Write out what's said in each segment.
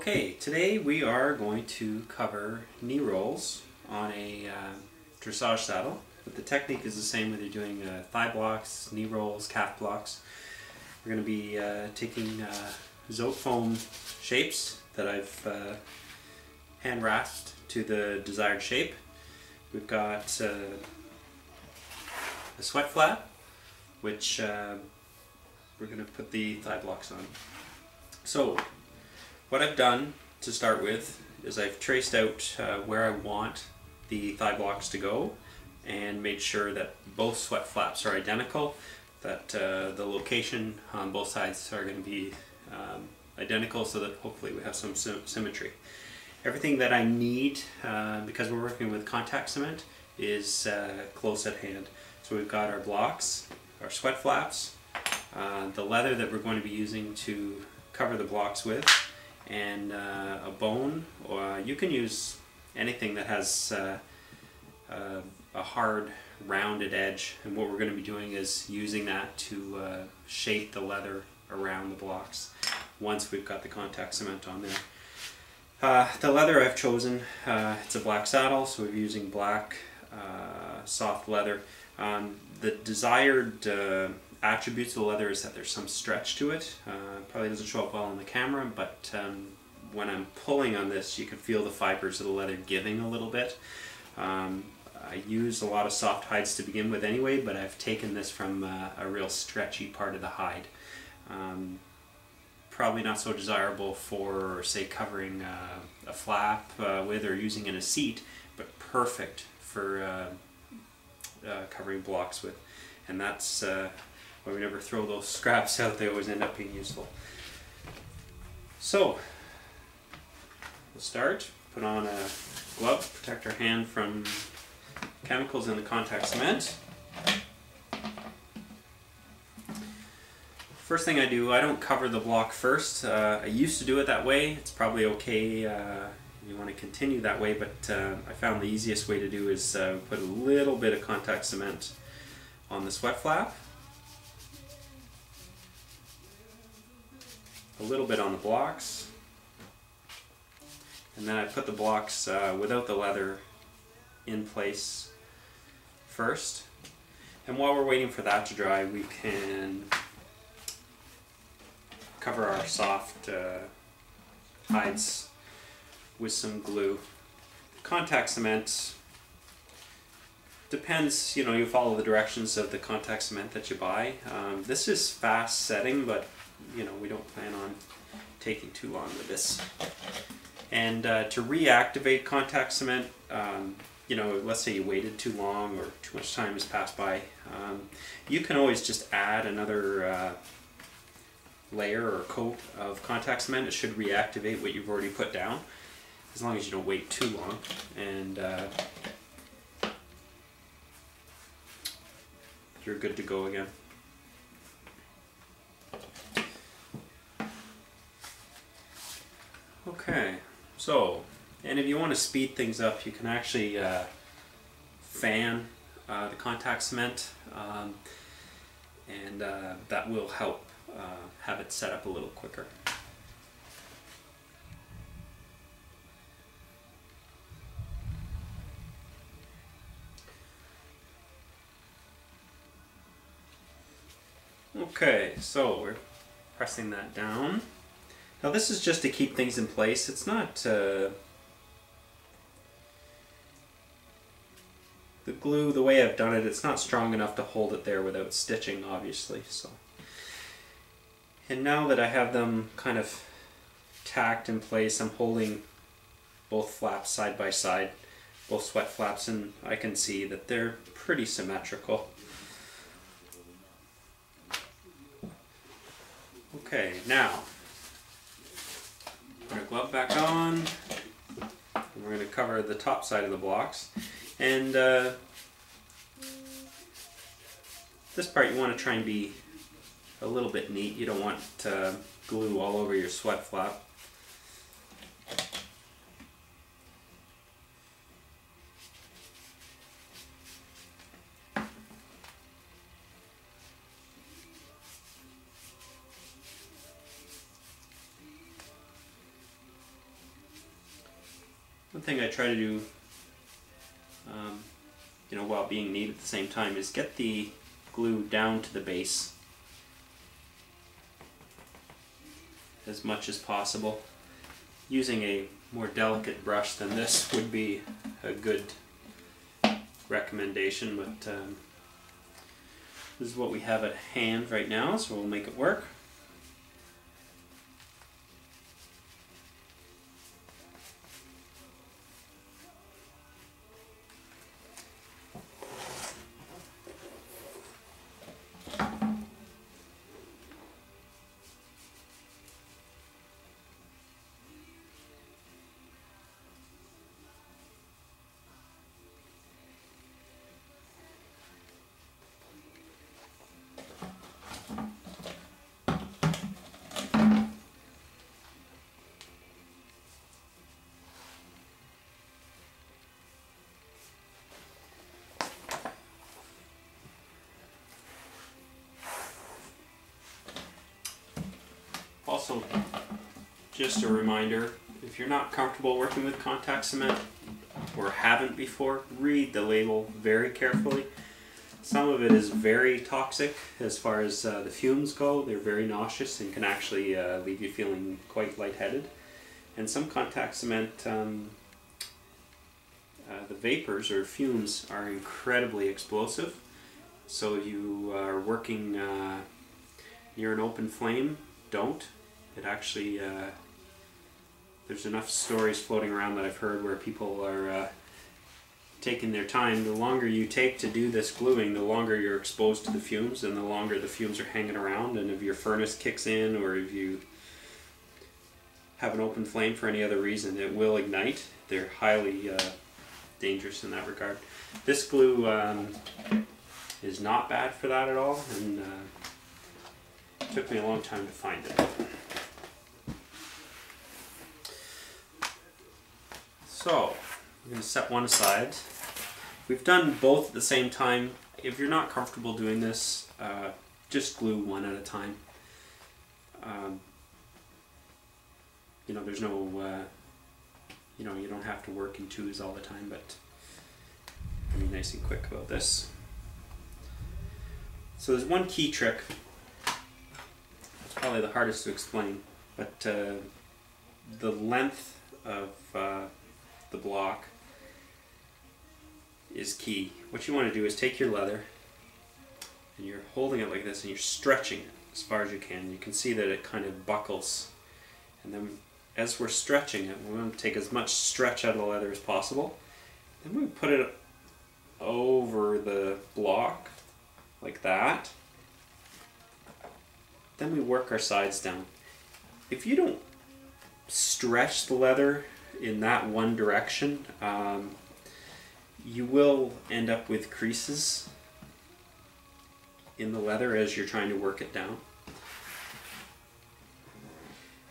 Okay, today we are going to cover knee rolls on a dressage saddle. But the technique is the same whether you're doing thigh blocks, knee rolls, calf blocks. We're going to be taking zote foam shapes that I've hand rasped to the desired shape. We've got a sweat flap, which we're going to put the thigh blocks on. So what I've done to start with is I've traced out where I want the thigh blocks to go and made sure that both sweat flaps are identical, that the location on both sides are going to be identical, so that hopefully we have some symmetry. Everything that I need, because we're working with contact cement, is close at hand. So we've got our blocks, our sweat flaps, the leather that we're going to be using to cover the blocks with, and a bone, or you can use anything that has a hard rounded edge, and what we're going to be doing is using that to shape the leather around the blocks once we've got the contact cement on there. The leather I've chosen, it's a black saddle, so we're using black soft leather. The desired attributes of the leather is that there's some stretch to it. Probably doesn't show up well on the camera, but when I'm pulling on this, you can feel the fibers of the leather giving a little bit. I use a lot of soft hides to begin with anyway, but I've taken this from a real stretchy part of the hide. Probably not so desirable for, say, covering a flap with, or using in a seat, but perfect for covering blocks with. And that's why we never throw those scraps out, they always end up being useful. So, we'll start, put on a glove, protect our hand from chemicals in the contact cement. First thing I do, I don't cover the block first. I used to do it that way. It's probably okay if you want to continue that way, but I found the easiest way to do is put a little bit of contact cement on the sweat flap, a little bit on the blocks, and then I put the blocks without the leather in place first. And while we're waiting for that to dry, we can cover our soft hides with some glue. Contact cement depends, you follow the directions of the contact cement that you buy. This is fast setting, but we don't plan on taking too long with this. And to reactivate contact cement, let's say you waited too long or too much time has passed by, you can always just add another layer or coat of contact cement. It should reactivate what you've already put down, as long as you don't wait too long. And you're good to go again. Okay, so, and if you want to speed things up, you can actually fan the contact cement, and that will help have it set up a little quicker. Okay, so we're pressing that down. Now this is just to keep things in place. It's not the glue, the way I've done it, it's not strong enough to hold it there without stitching, obviously. So, and now that I have them kind of tacked in place, I'm holding both flaps side by side, both sweat flaps, and I can see that they're pretty symmetrical. Okay, now put our glove back on, and we're going to cover the top side of the blocks. And this part you want to try and be a little bit neat. You don't want glue all over your sweat flap. One thing I try to do, you know, while being neat at the same time, is get the glue down to the base as much as possible. Using a more delicate brush than this would be a good recommendation, but this is what we have at hand right now, so we'll make it work. Also, just a reminder, if you're not comfortable working with contact cement or haven't before, read the label very carefully. Some of it is very toxic as far as the fumes go. They're very nauseous and can actually leave you feeling quite lightheaded. And some contact cement, the vapors or fumes are incredibly explosive. So if you are working near an open flame, don't. It actually, there's enough stories floating around that I've heard where people are taking their time. The longer you take to do this gluing, the longer you're exposed to the fumes, and the longer the fumes are hanging around. And if your furnace kicks in, or if you have an open flame for any other reason, it will ignite. They're highly dangerous in that regard. This glue is not bad for that at all, and it took me a long time to find it. So, I'm going to set one aside. We've done both at the same time. If you're not comfortable doing this, just glue one at a time. You know, there's no, you know, you don't have to work in twos all the time, but be nice and quick about this. So there's one key trick. It's probably the hardest to explain, but the length of the block is key. What you want to do is take your leather and you're holding it like this and you're stretching it as far as you can. You can see that it kind of buckles, and then as we're stretching it, we want to take as much stretch out of the leather as possible. Then we put it over the block like that. Then we work our sides down. If you don't stretch the leather in that one direction, you will end up with creases in the leather as you're trying to work it down.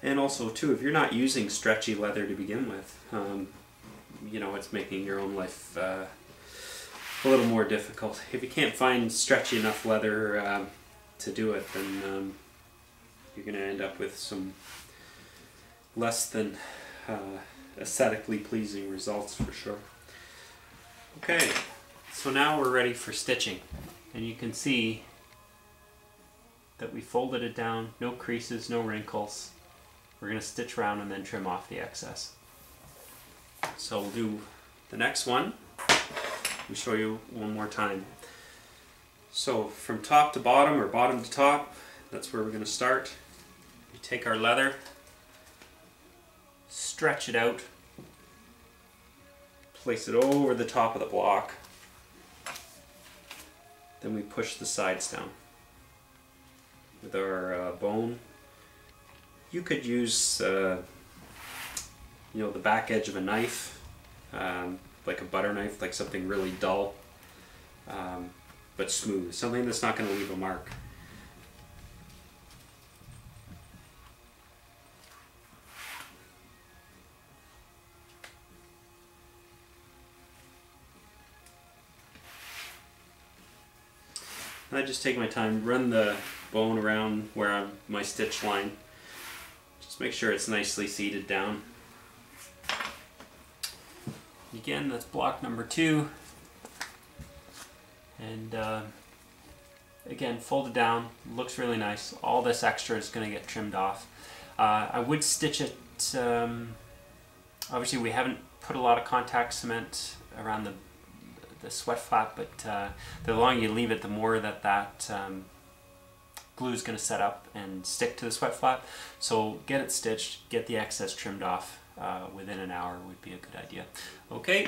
And also too, if you're not using stretchy leather to begin with, you know, it's making your own life a little more difficult. If you can't find stretchy enough leather to do it, then you're going to end up with some less than aesthetically pleasing results for sure. Okay, so now we're ready for stitching, and you can see that we folded it down, no creases, no wrinkles. We're going to stitch around and then trim off the excess. So we'll do the next one. Let me show you one more time. So from top to bottom, or bottom to top, that's where we're going to start. We take our leather, stretch it out, place it over the top of the block, then we push the sides down with our bone. You could use you know, the back edge of a knife, like a butter knife, like something really dull but smooth, something that's not going to leave a mark. I just take my time, run the bone around where my stitch line. Just make sure it's nicely seated down. again, that's block number 2. And again, fold it down, looks really nice. All this extra is going to get trimmed off. I would stitch it, obviously we haven't put a lot of contact cement around the sweat flap, but the longer you leave it, the more that glue is going to set up and stick to the sweat flap. So get it stitched, get the excess trimmed off within an hour would be a good idea. Okay,